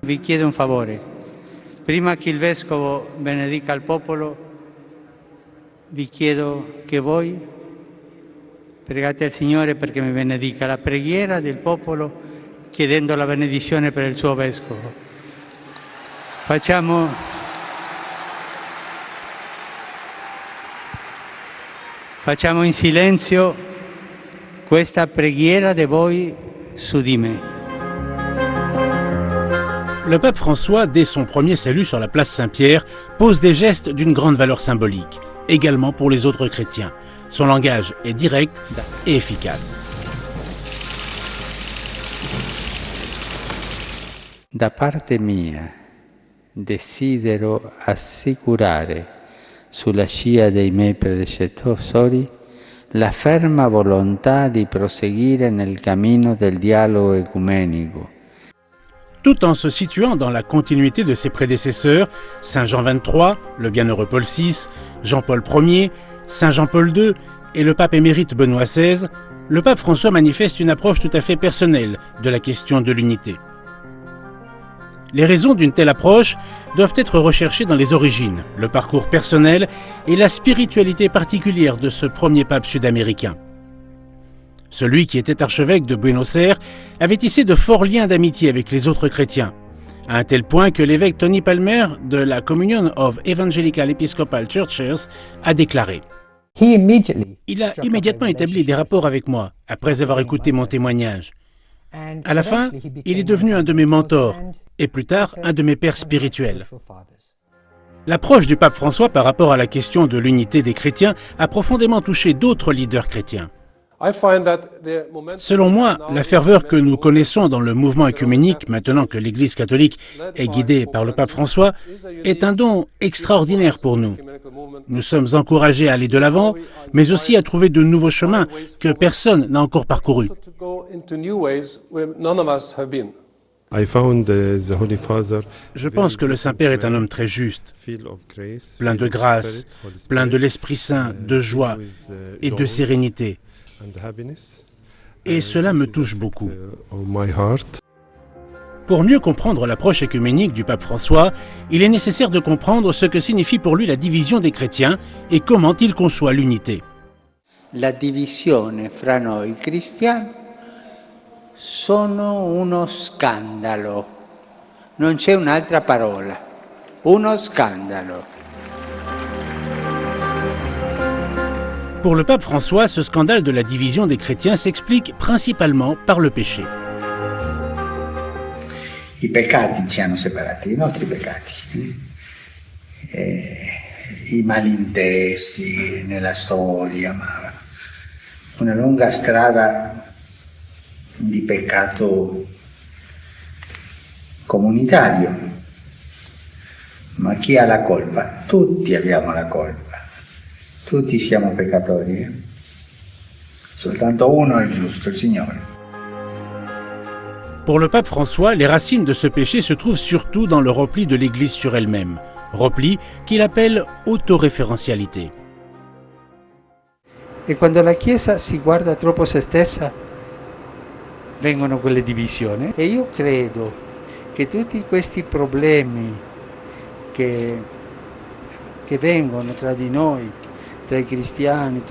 Vi chiedo un favore. Prima che il Vescovo benedica il popolo, vi chiedo che voi pregate al Signore perché mi benedica la preghiera del popolo chiedendo la benedizione per il suo Vescovo. Facciamo in silenzio questa preghiera di voi su di me. Le pape François, dès son premier salut sur la place Saint-Pierre, pose des gestes d'une grande valeur symbolique, également pour les autres chrétiens. Son langage est direct et efficace. Da parte mia, desidero assicurare sulla scia dei miei predecessori la ferma volontà di proseguire nel cammino del dialogo ecumenico. Tout en se situant dans la continuité de ses prédécesseurs, Saint Jean XXIII, le bienheureux Paul VI, Jean-Paul Ier, Saint Jean-Paul II et le pape émérite Benoît XVI, le pape François manifeste une approche tout à fait personnelle de la question de l'unité. Les raisons d'une telle approche doivent être recherchées dans les origines, le parcours personnel et la spiritualité particulière de ce premier pape sud-américain. Celui qui était archevêque de Buenos Aires avait tissé de forts liens d'amitié avec les autres chrétiens, à un tel point que l'évêque Tony Palmer de la Communion of Evangelical Episcopal Churches a déclaré « Il a immédiatement établi des rapports avec moi, après avoir écouté mon témoignage. À la fin, il est devenu un de mes mentors, et plus tard, un de mes pères spirituels. » L'approche du pape François par rapport à la question de l'unité des chrétiens a profondément touché d'autres leaders chrétiens. Selon moi, la ferveur que nous connaissons dans le mouvement œcuménique, maintenant que l'Église catholique est guidée par le pape François, est un don extraordinaire pour nous. Nous sommes encouragés à aller de l'avant, mais aussi à trouver de nouveaux chemins que personne n'a encore parcourus. Je pense que le Saint-Père est un homme très juste, plein de grâce, plein de l'Esprit Saint, de joie et de sérénité. Et cela me touche beaucoup. Pour mieux comprendre l'approche œcuménique du pape François, il est nécessaire de comprendre ce que signifie pour lui la division des chrétiens et comment il conçoit l'unité. La divisione fra noi cristiani sono uno scandalo. Non c'è un'altra parola. Uno scandalo. Pour le pape François, ce scandale de la division des chrétiens s'explique principalement par le péché. I peccati ci hanno separati, i nostri peccati, i malintesi nella storia, ma una lunga strada di peccato comunitario. Ma chi ha la colpa? Tutti abbiamo la colpa. Tutti siamo peccatori, soltanto uno è il giusto, il Signore. Pour le pape François, les racines de ce péché se trouvent surtout dans le repli de l'Église sur elle-même, repli qu'il appelle autoréférentialité. E quando la Chiesa si guarda troppo se stessa, vengono quelle divisioni. E io credo che tutti questi problemi che vengono tra di noi, tra i cristiani,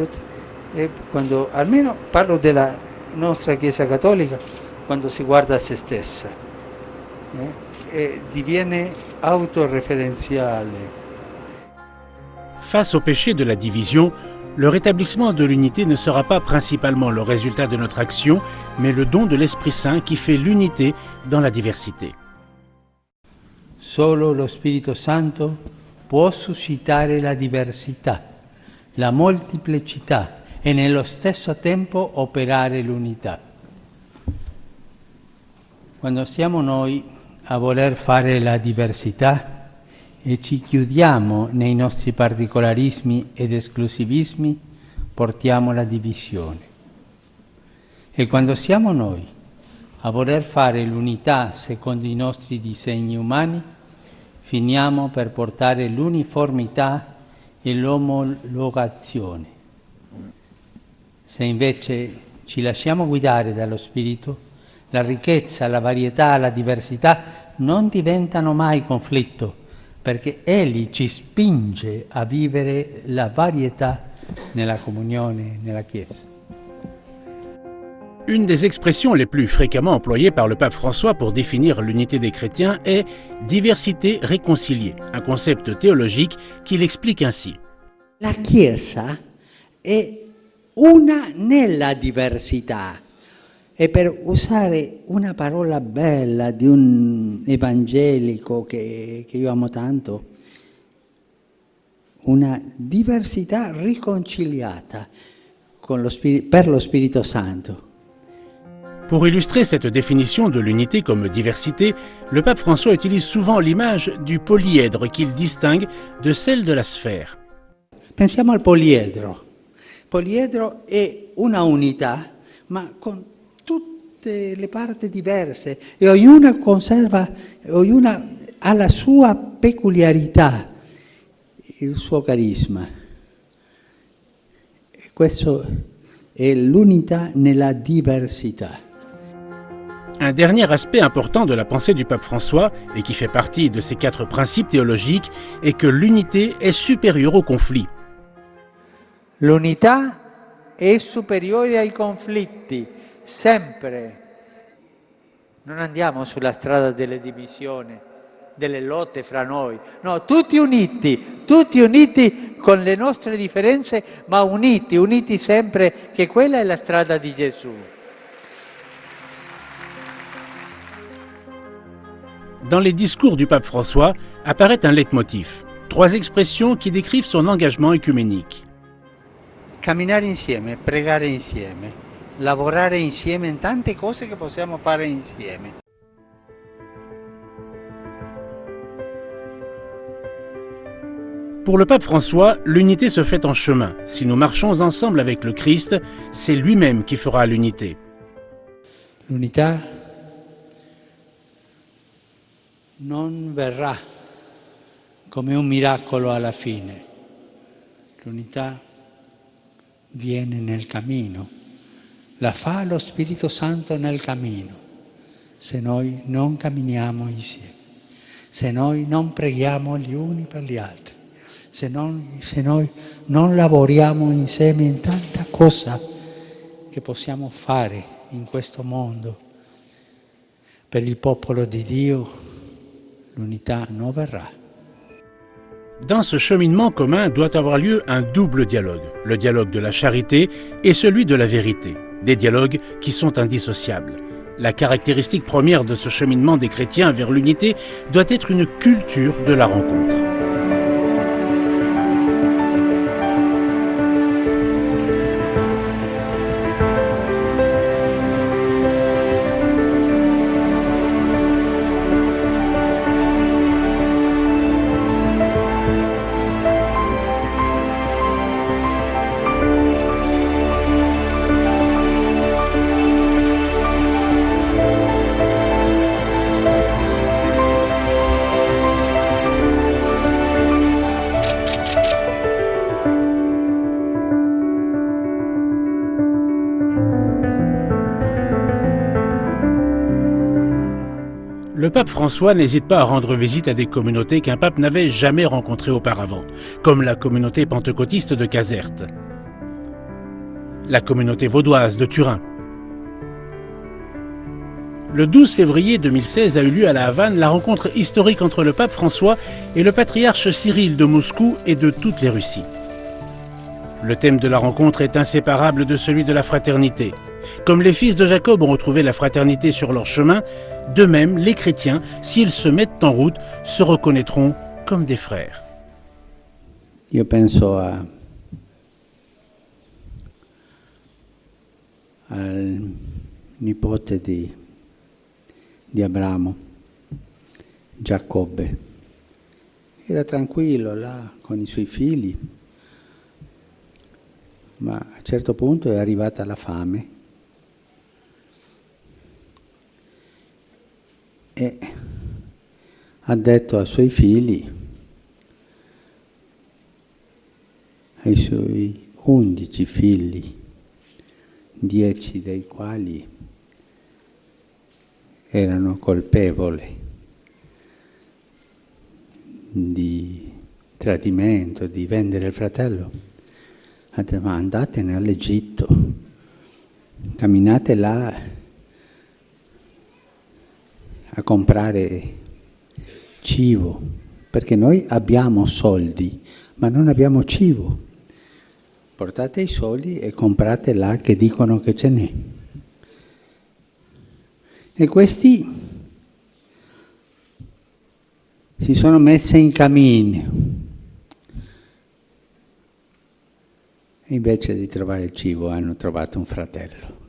quando, almeno parlo della nostra Chiesa cattolica, quando si guarda a se stessa, diviene autoreferenziale. Face au péché de la division, le rétablissement de l'unité ne sera pas principalement le résultat de notre action, mais le don de l'Esprit Saint qui fait l'unité dans la diversité. Solo lo Spirito Santo può suscitare la diversità, la molteplicità e nello stesso tempo operare l'unità. Quando siamo noi a voler fare la diversità e ci chiudiamo nei nostri particolarismi ed esclusivismi, portiamo la divisione. E quando siamo noi a voler fare l'unità secondo i nostri disegni umani, finiamo per portare l'uniformità e l'omologazione. Se invece ci lasciamo guidare dallo Spirito, la ricchezza, la varietà, la diversità non diventano mai conflitto, perché egli ci spinge a vivere la varietà nella comunione, nella Chiesa. Une des expressions les plus fréquemment employées par le pape François pour définir l'unité des chrétiens est « diversité réconciliée », un concept théologique qu'il explique ainsi. La Chiesa è una nella diversità. E per usare una parola bella di un evangelico che io amo tanto, una diversità riconciliata con per lo Spirito Santo. Pour illustrer cette définition de l'unité comme diversité, le pape François utilise souvent l'image du polyèdre qu'il distingue de celle de la sphère. Pensiamo al poliedro. Il poliedro è una unità, ma con tutte le parti diverse e ognuna ha la sua peculiarità, il suo carisma. E questo è l'unità nella diversità. Un dernier aspect important de la pensée du pape François, et qui fait partie de ses 4 principes théologiques, est que l'unité est supérieure au conflit. L'unità è superiore ai conflitti, sempre. Non andiamo sulla strada delle divisioni, delle lotte fra noi. No, tutti uniti con le nostre differenze, ma uniti sempre, che quella è la strada di Gesù. Dans les discours du pape François apparaît un leitmotiv, 3 expressions qui décrivent son engagement œcuménique. Camminare insieme, pregare insieme, lavorare insieme in tante cose che possiamo fare insieme. Pour le pape François, l'unité se fait en chemin. Si nous marchons ensemble avec le Christ, c'est lui-même qui fera l'unité. L'unità non verrà come un miracolo alla fine. L'unità viene nel cammino, la fa lo Spirito Santo nel cammino, se noi non camminiamo insieme, se noi non preghiamo gli uni per gli altri, se noi non lavoriamo insieme in tanta cosa che possiamo fare in questo mondo per il popolo di Dio, l'unità non verrà. Dans ce cheminement commun doit avoir lieu un double dialogue, le dialogue de la charité et celui de la vérité, des dialogues qui sont indissociables. La caractéristique première de ce cheminement des chrétiens vers l'unité doit être une culture de la rencontre. Le pape François n'hésite pas à rendre visite à des communautés qu'un pape n'avait jamais rencontrées auparavant, comme la communauté pentecôtiste de Caserte, la communauté vaudoise de Turin. Le 12 février 2016 a eu lieu à La Havane la rencontre historique entre le pape François et le patriarche Cyril de Moscou et de toutes les Russies. Le thème de la rencontre est inséparable de celui de la fraternité. Comme les fils de Jacob ont retrouvé la fraternité sur leur chemin, de même, les chrétiens, s'ils se mettent en route, se reconnaîtront comme des frères. Io penso al nipote di Abramo, Giacobbe. Era tranquillo là con i suoi figli, ma a un certo punto è arrivata la fame e ha detto ai suoi figli, ai suoi 11 figli, 10 dei quali erano colpevoli, di tradimento, di vendere il fratello. Ha detto, ma andatene all'Egitto, camminate là a comprare cibo, perché noi abbiamo soldi, ma non abbiamo cibo. Portate i soldi e comprate là che dicono che ce n'è. E questi si sono messi in cammino. Invece di trovare il cibo hanno trovato un fratello.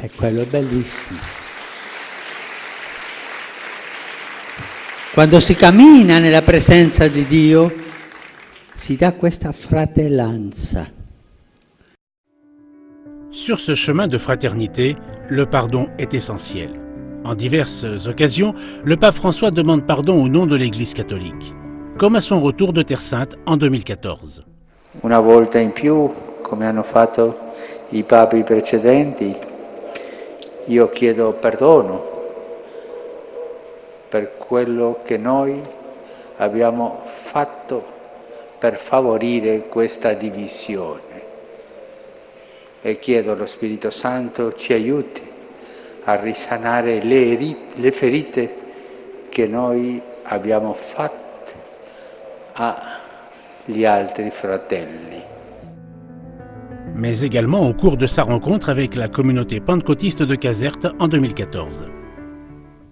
E quello è bellissimo. Quando si cammina nella presenza di Dio, si dà questa fratellanza. Sur ce chemin de fraternité, le pardon est essentiel. En diverses occasions, le pape François demande pardon au nom de l'Église catholique, comme à son retour de Terre Sainte en 2014. Una volta in più, come hanno fatto i papi precedenti, io chiedo perdono per quello che noi abbiamo fatto per favorire questa divisione e chiedo allo Spirito Santo ci aiuti a risanare le ferite che noi abbiamo fatto agli altri fratelli. Mais également au cours de sa rencontre avec la communauté pentecôtiste de Caserte en 2014.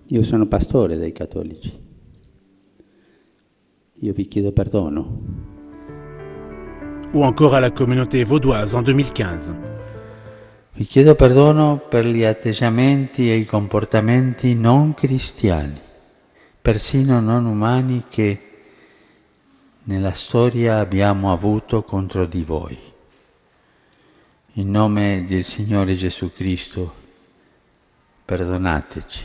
Io sono pastore dei cattolici. Io vi chiedo perdono. Ou encore à la communauté vaudoise en 2015. Vi chiedo perdono per gli atteggiamenti e i comportamenti non cristiani, persino non umani che nella storia abbiamo avuto contro di voi. In nome del Signore Gesù Cristo, perdonateci.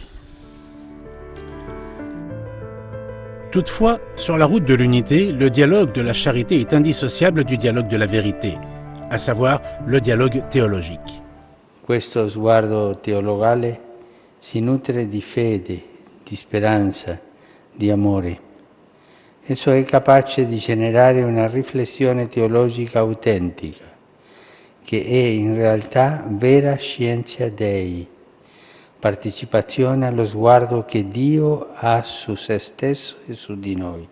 Toutefois, sur la route de l'unité, le dialogue de la charité est indissociable du dialogue de la vérité, à savoir le dialogue théologique. Questo sguardo teologale si nutre di fede, di speranza, di amore. Esso è capace di generare una riflessione teologica autentica, che è in realtà vera scienza Dei, partecipazione allo sguardo che Dio ha su se stesso e su di noi.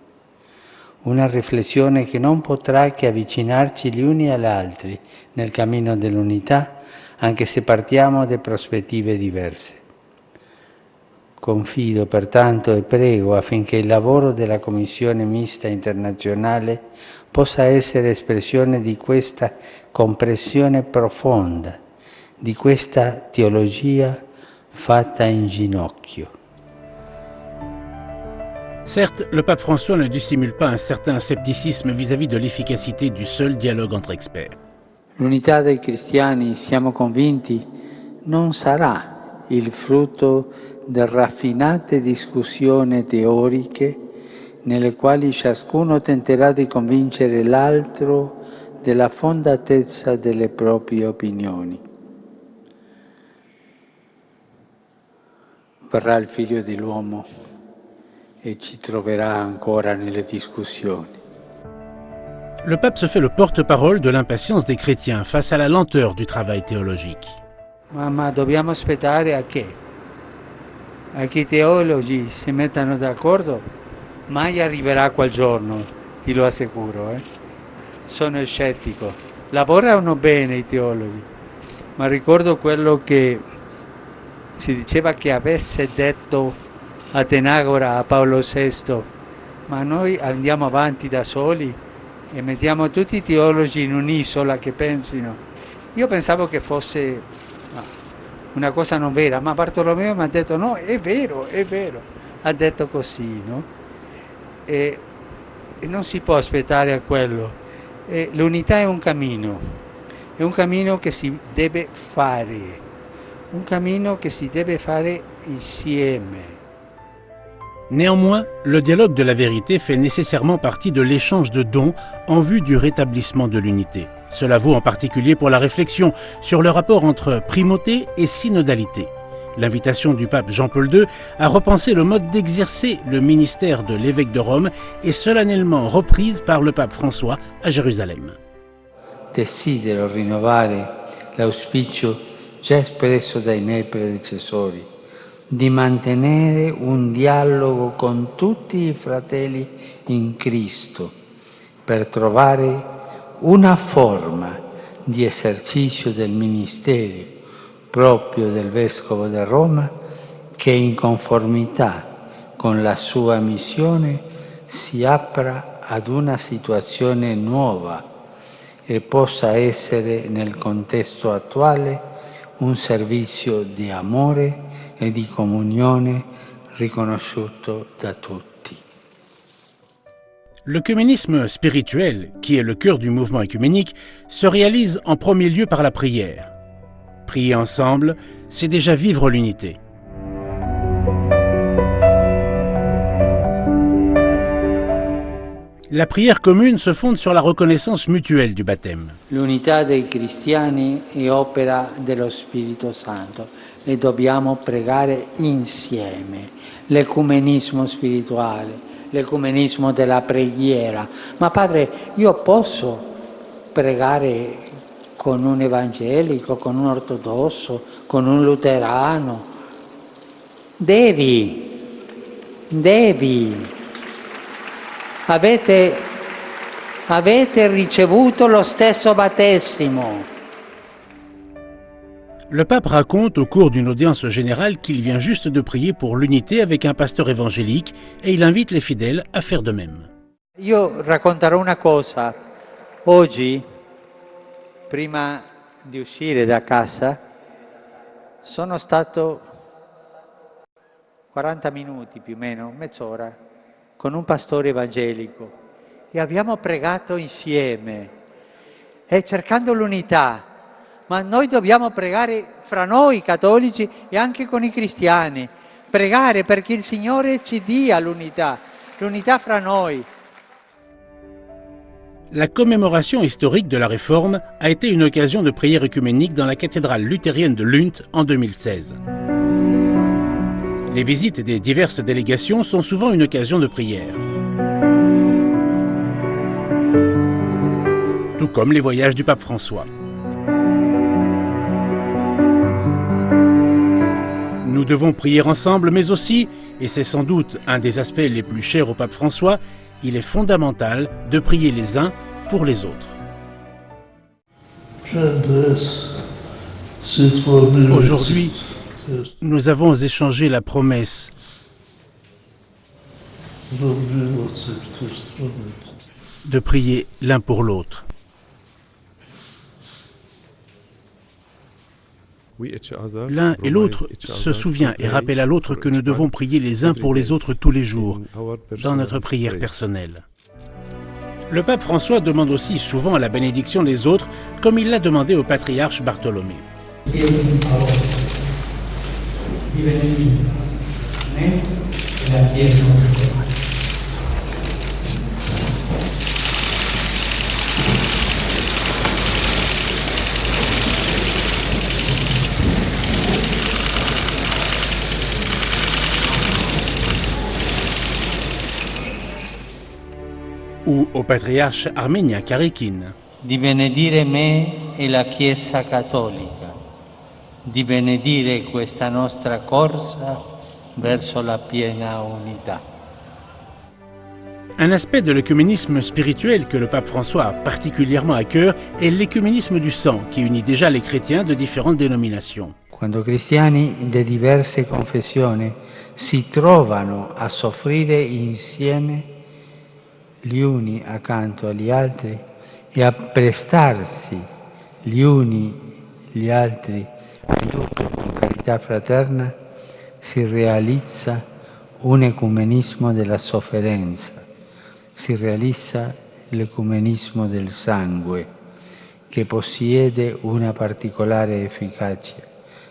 Una riflessione che non potrà che avvicinarci gli uni agli altri nel cammino dell'unità, anche se partiamo da prospettive diverse. Confido pertanto e prego affinché il lavoro della Commissione Mista Internazionale possa essere espressione di questa comprensione profonda, di questa teologia fatta in ginocchio. Certes, le pape François ne dissimule pas un certain scepticisme vis-à-vis de l'efficacité du seul dialogue entre experts. L'unità dei cristiani, siamo convinti, non sarà il frutto di raffinate discussioni teoriche nelle quali ciascuno tenterà di convincere l'altro della fondatezza delle proprie opinioni. Verrà il Figlio dell'uomo e ci troverà ancora nelle discussioni. Le pape se fait le porte-parole de l'impatience des chrétiens face à la lenteur du travail théologique. Ma dobbiamo aspettare a che? A che i teologi si mettano d'accordo? Mai arriverà quel giorno, ti lo assicuro. Sono scettico. Lavorano bene i teologi, ma ricordo quello che si diceva che avesse detto Atenagora a Paolo VI, ma noi andiamo avanti da soli e mettiamo tutti i teologi in un'isola che pensino. Io pensavo che fosse una cosa non vera, ma Bartolomeo mi ha detto no, è vero, ha detto così, no? E non si può aspettare a quello. L'unità è un cammino che si deve fare, un cammino che si deve fare insieme. Néanmoins, le dialogue de la vérité fait nécessairement partie de l'échange de dons en vue du rétablissement de l'unité. Cela vaut en particulier pour la réflexion sur le rapport entre primauté et synodalité. L'invitation du pape Jean-Paul II a repensé le mode d'exercer le ministère de l'évêque de Rome est solennellement reprise par le pape François à Jérusalem. Desidero rinnovare l'auspicio già espresso dai miei predecessori di mantenere un dialogo con tutti i fratelli in Cristo per trovare una forma di esercizio del ministero proprio del Vescovo di Roma che in conformità con la sua missione si apra ad una situazione nuova e possa essere nel contesto attuale un servizio di amore e di comunione riconosciuto da tutti. L'œcuménisme spirituel, qui est le cœur du mouvement œcuménique, se réalise en premier lieu par la prière. Prier ensemble, c'est déjà vivre l'unité. La prière commune se fonde sur la reconnaissance mutuelle du baptême. L'unità dei cristiani è opera dello Spirito Santo e dobbiamo pregare insieme. L'ecumenismo spirituale, l'ecumenismo della preghiera. Ma padre, io posso pregare con un evangelico, con un ortodosso, con un luterano? Devi. Avete ricevuto lo stesso battesimo. Le pape raconte au cours d'une audience générale qu'il vient juste de prier pour l'unité avec un pasteur évangélique et il invite les fidèles à faire de même. Io racconterò una cosa. Oggi, prima di uscire da casa, sono stato 40 minuti più o meno, mezz'ora, con un pastore evangelico e abbiamo pregato insieme, cercando l'unità. Ma noi dobbiamo pregare fra noi cattolici e anche con i cristiani, pregare perché il Signore ci dia l'unità fra noi. La commémoration historique de la Réforme a été une occasion de prière œcuménique dans la cathédrale luthérienne de Lund en 2016. Les visites des diverses délégations sont souvent une occasion de prière. Tout comme les voyages du pape François. Nous devons prier ensemble, mais aussi, et c'est sans doute un des aspects les plus chers au pape François, il est fondamental de prier les uns pour les autres. Aujourd'hui, nous avons échangé la promesse de prier l'un pour l'autre. L'un et l'autre se souvient et rappelle à l'autre que nous devons prier les uns pour les autres tous les jours, dans notre prière personnelle. Le pape François demande aussi souvent la bénédiction des autres, comme il l'a demandé au patriarche Bartholomé. Ou au patriarche arménien Karikine. Di benedire me e la Chiesa Cattolica, di benedire questa nostra corsa verso la piena unità. Un aspect de l'œcuménisme spirituel que le pape François a particulièrement à cœur est l'œcuménisme du sang, qui unit déjà les chrétiens de différentes dénominations. Quando cristiani di diverse confessioni si trovano a soffrire insieme gli uni accanto agli altri e a prestarsi gli uni gli altri aiuto con carità fraterna, si realizza un ecumenismo della sofferenza, si realizza l'ecumenismo del sangue, che possiede una particolare efficacia,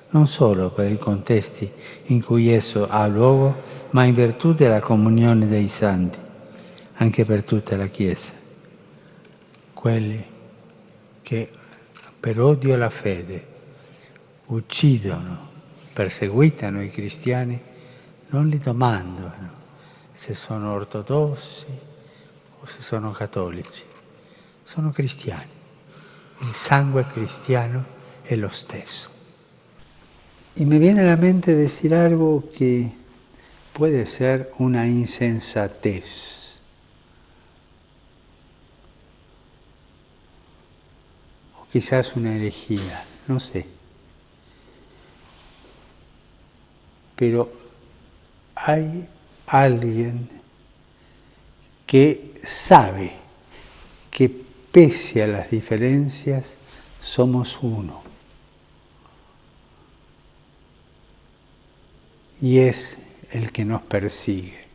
non solo per i contesti in cui esso ha luogo, ma in virtù della comunione dei santi, anche per tutta la Chiesa, quelli che per odio alla fede uccidono perseguitano i cristiani non li domandano se sono ortodossi o se sono cattolici. Sono cristiani. Il sangue cristiano è lo stesso. Y me viene a la mente decir algo que puede ser una insensatez. O quizás una herejía, no sé. Pero hay alguien que sabe que pese a las diferencias somos uno. Y es el che nos persigue.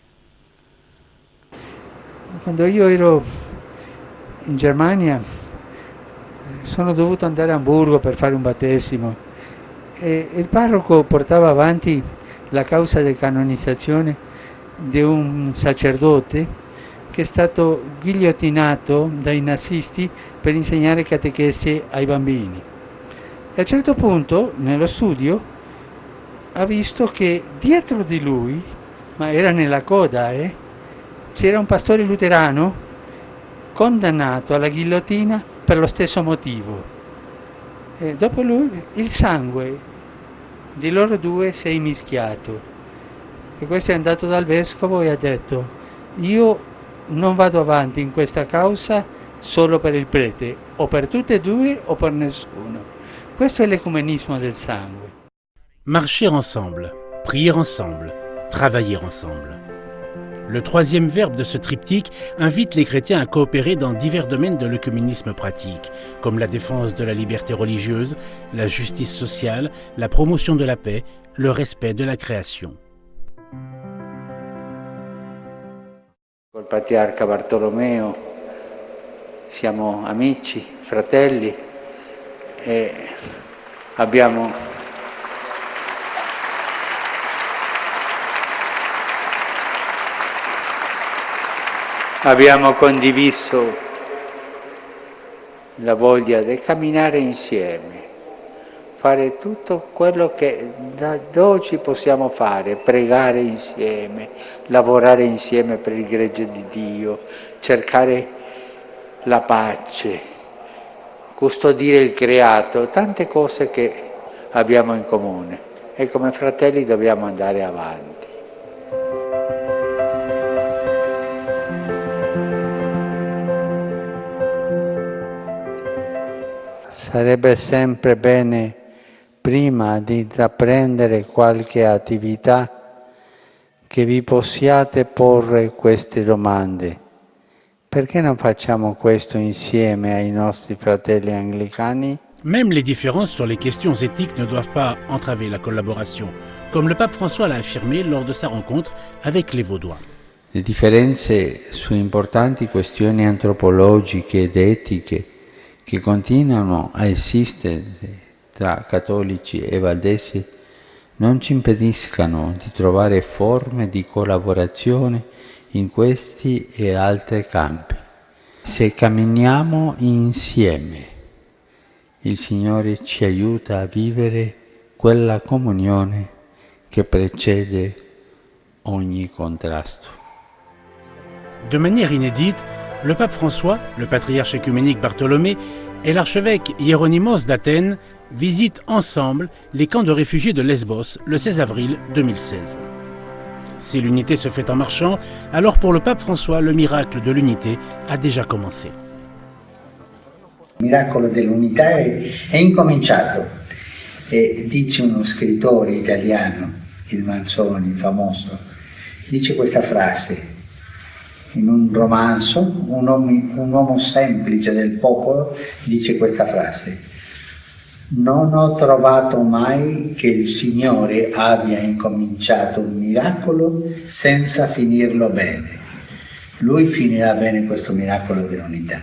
Quando io ero in Germania sono dovuto andare a Amburgo per fare un battesimo e il parroco portava avanti la causa di canonizzazione di un sacerdote che è stato ghigliottinato dai nazisti per insegnare catechesi ai bambini. E a un certo punto, nello studio, ha visto che dietro di lui, ma era nella coda, c'era un pastore luterano condannato alla ghigliottina per lo stesso motivo. E dopo lui il sangue di loro due si è mischiato. E questo è andato dal vescovo e ha detto: io non vado avanti in questa causa solo per il prete, o per tutte e due o per nessuno. Questo è l'ecumenismo del sangue. Marcher ensemble, prier ensemble, travailler ensemble. Le troisième verbe de ce triptyque invite les chrétiens à coopérer dans divers domaines de l'œcuménisme pratique, comme la défense de la liberté religieuse, la justice sociale, la promotion de la paix, le respect de la création. Col patriarca Bartolomeo siamo amici, fratelli e abbiamo condiviso la voglia di camminare insieme, fare tutto quello che da oggi possiamo fare, pregare insieme, lavorare insieme per il gregge di Dio, cercare la pace, custodire il creato, tante cose che abbiamo in comune e come fratelli dobbiamo andare avanti. Sarebbe sempre bene, prima di intraprendere qualche attività, che vi possiate porre queste domande. Perché non facciamo questo insieme ai nostri fratelli anglicani? Même les différences sur les questions éthiques ne doivent pas entraver la collaboration, comme le pape François l'a affirmé lors de sa rencontre avec les Vaudois. Le differenze su importanti questioni antropologiche ed etiche che continuano a esistere tra cattolici e valdesi non ci impediscano di trovare forme di collaborazione in questi e altri campi. Se camminiamo insieme, il Signore ci aiuta a vivere quella comunione che precede ogni contrasto. De manière inédite, le pape François, le patriarche œcuménique Bartholomée et l'archevêque Hieronymus d'Athènes visitent ensemble les camps de réfugiés de Lesbos le 16 avril 2016. Si l'unité se fait en marchant, alors pour le pape François, le miracle de l'unité a déjà commencé. Il miracolo dell'unità è incominciato e dice uno scrittore italiano, il Manzoni, famoso, dice questa frase in un romanzo, un uomo semplice del popolo dice questa frase: non ho trovato mai che il Signore abbia incominciato un miracolo senza finirlo bene. Lui finirà bene questo miracolo dell'unità.